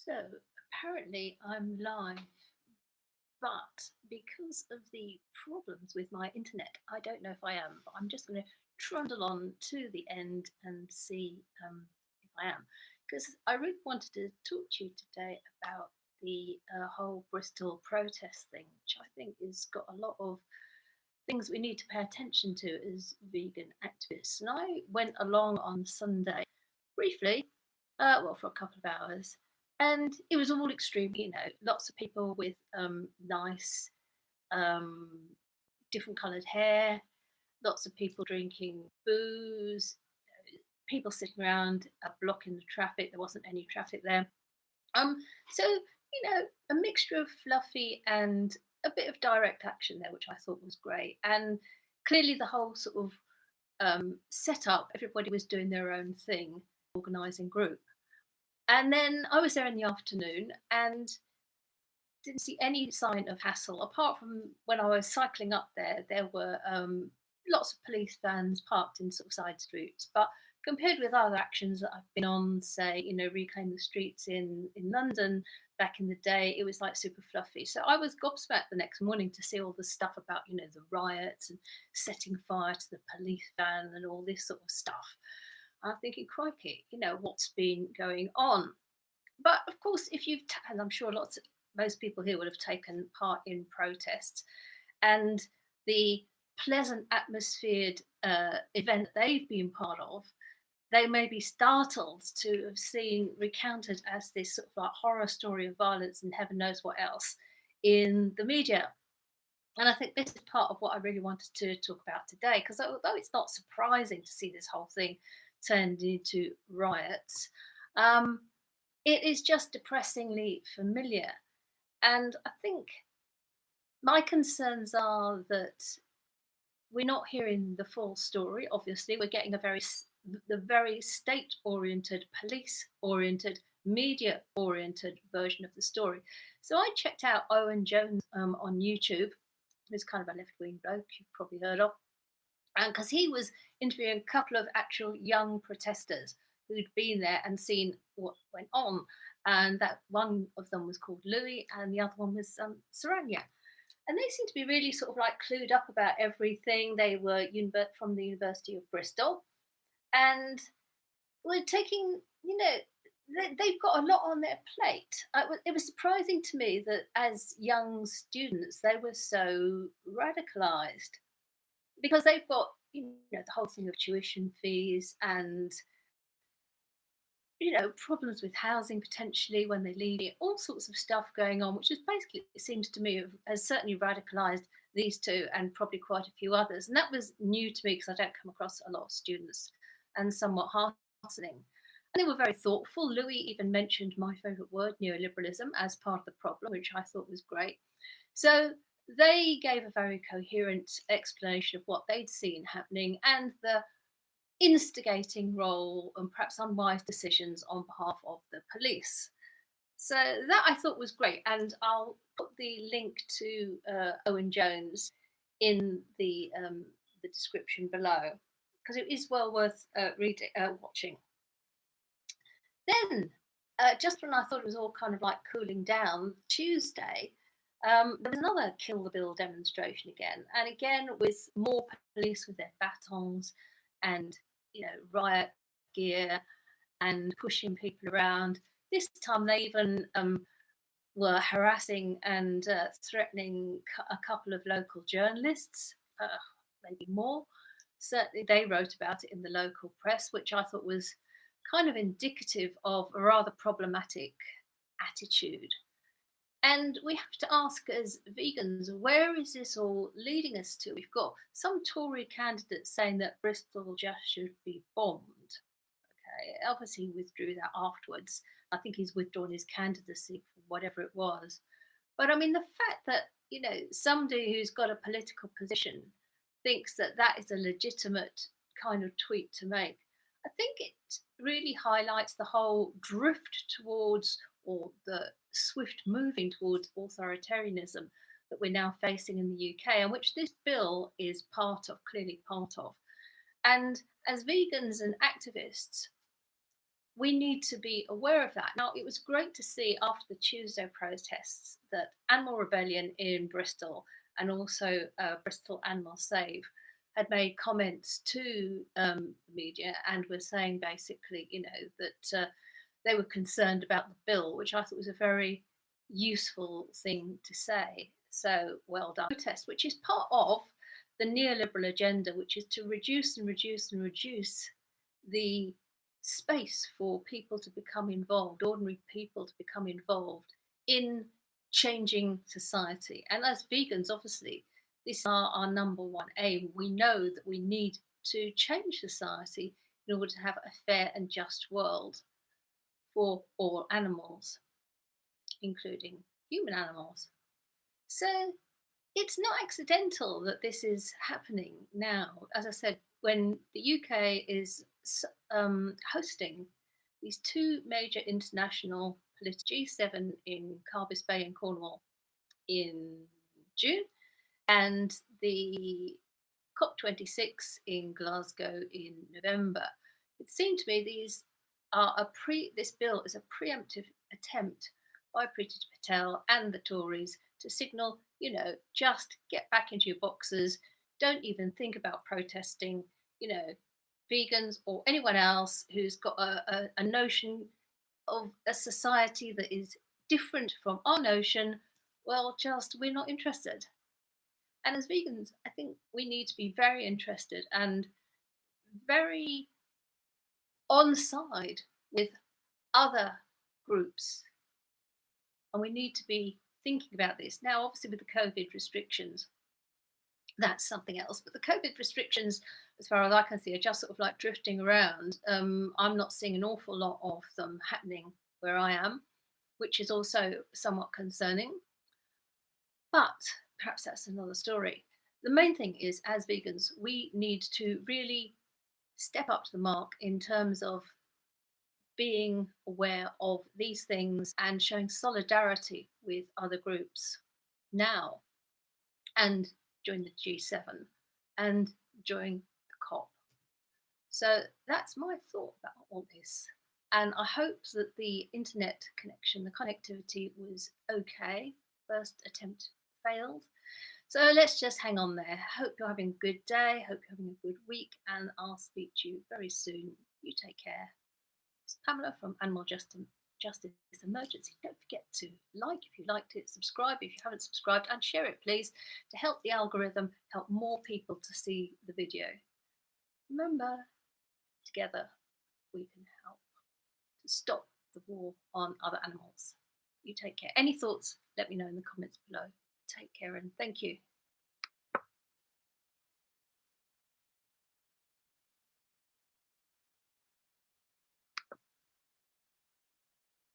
So apparently I'm live, but because of the problems with my internet, I don't know if I am, but I'm just going to trundle on to the end and see if I am. Because I really wanted to talk to you today about the whole Bristol protest thing, which I think has got a lot of things we need to pay attention to as vegan activists. And I went along on Sunday briefly, well, for a couple of hours, and it was all extreme. Lots of people with nice, um, different coloured hair, lots of people drinking booze, people sitting around blocking the traffic. There wasn't any traffic there. Um, so a mixture of fluffy and a bit of direct action there, which I thought was great. And clearly, the whole sort of setup, everybody was doing their own thing, organising group. And then I was there in the afternoon and didn't see any sign of hassle apart from when I was cycling up there. There were lots of police vans parked in sort of side streets, but compared with other actions that I've been on, say, Reclaim the Streets in London back in the day, it was like super fluffy. So I was gobsmacked the next morning to see all the stuff about, the riots and setting fire to the police van and all this sort of stuff. I'm thinking, crikey, what's been going on? But of course, and I'm sure most people here would have taken part in protests, and the pleasant atmosphered event they've been part of, they may be startled to have seen recounted as this sort of like horror story of violence and heaven knows what else in the media. And I think this is part of what I really wanted to talk about today, because although it's not surprising to see this whole thing turned into riots, um, it is just depressingly familiar. And I think my concerns are that we're not hearing the full story. Obviously, we're getting the very state-oriented, police-oriented, media-oriented version of the story. So I checked out Owen Jones on YouTube, who's kind of a left-wing bloke you've probably heard of, and because he was interviewing a couple of actual young protesters who'd been there and seen what went on. And that one of them was called Louis, and the other one was Saranya. And they seemed to be really sort of like clued up about everything. They were from the University of Bristol, and were taking, they've got a lot on their plate. It was surprising to me that as young students, they were so radicalised because they've got, the whole thing of tuition fees and problems with housing potentially when they leave it, all sorts of stuff going on, which is basically, it seems to me, has certainly radicalised these two and probably quite a few others. And that was new to me because I don't come across a lot of students, and somewhat heartening. And they were very thoughtful. Louis even mentioned my favourite word, neoliberalism, as part of the problem, which I thought was great. So they gave a very coherent explanation of what they'd seen happening and the instigating role and perhaps unwise decisions on behalf of the police. So that I thought was great, and I'll put the link to Owen Jones in the description below because it is well worth watching. Then, just when I thought it was all kind of like cooling down, Tuesday, there was another Kill the Bill demonstration again, and again with more police with their batons and riot gear and pushing people around. This time they even were harassing and threatening a couple of local journalists, maybe more. Certainly they wrote about it in the local press, which I thought was kind of indicative of a rather problematic attitude. And we have to ask as vegans, where is this all leading us to? We've got some Tory candidates saying that Bristol just should be bombed. Okay, obviously he withdrew that afterwards. I think he's withdrawn his candidacy for whatever it was. But I mean, the fact that, somebody who's got a political position thinks that that is a legitimate kind of tweet to make, I think it really highlights the whole drift towards, or the swift moving towards, authoritarianism that we're now facing in the UK, and which this bill is clearly part of. And as vegans and activists, we need to be aware of that. Now, it was great to see after the Tuesday protests that Animal Rebellion in Bristol and also Bristol Animal Save had made comments to the media and were saying basically, that they were concerned about the bill, which I thought was a very useful thing to say. So well done. Protest, which is part of the neoliberal agenda, which is to reduce and reduce and reduce the space for people to become involved, ordinary people to become involved in changing society. And as vegans, obviously, this is our number one aim. We know that we need to change society in order to have a fair and just world for all animals, including human animals. So it's not accidental that this is happening now. As I said, when the UK is hosting these two major international G7 in Carbis Bay in Cornwall in June, and the COP26 in Glasgow in November. It seemed to me this bill is a preemptive attempt by Priti Patel and the Tories to signal, just get back into your boxes, don't even think about protesting, vegans or anyone else who's got a notion of a society that is different from our notion, well, just we're not interested. And as vegans, I think we need to be very interested and very on side with other groups. And we need to be thinking about this. Now, obviously, with the COVID restrictions, that's something else. But the COVID restrictions, as far as I can see, are just sort of like drifting around. I'm not seeing an awful lot of them happening where I am, which is also somewhat concerning. But perhaps that's another story. The main thing is, as vegans, we need to really step up to the mark in terms of being aware of these things and showing solidarity with other groups now and during the G7 and during the COP. So that's my thought about all this. And I hope that the internet connection, the connectivity was okay. First attempt failed. So let's just hang on there. Hope you're having a good day. Hope you're having a good week. And I'll speak to you very soon. You take care. It's Pamela from Animal Justice Emergency. Don't forget to like if you liked it, subscribe if you haven't subscribed, and share it, please, to help the algorithm, help more people to see the video. Remember, together we can help to stop the war on other animals. You take care. Any thoughts, let me know in the comments below. Take care and thank you.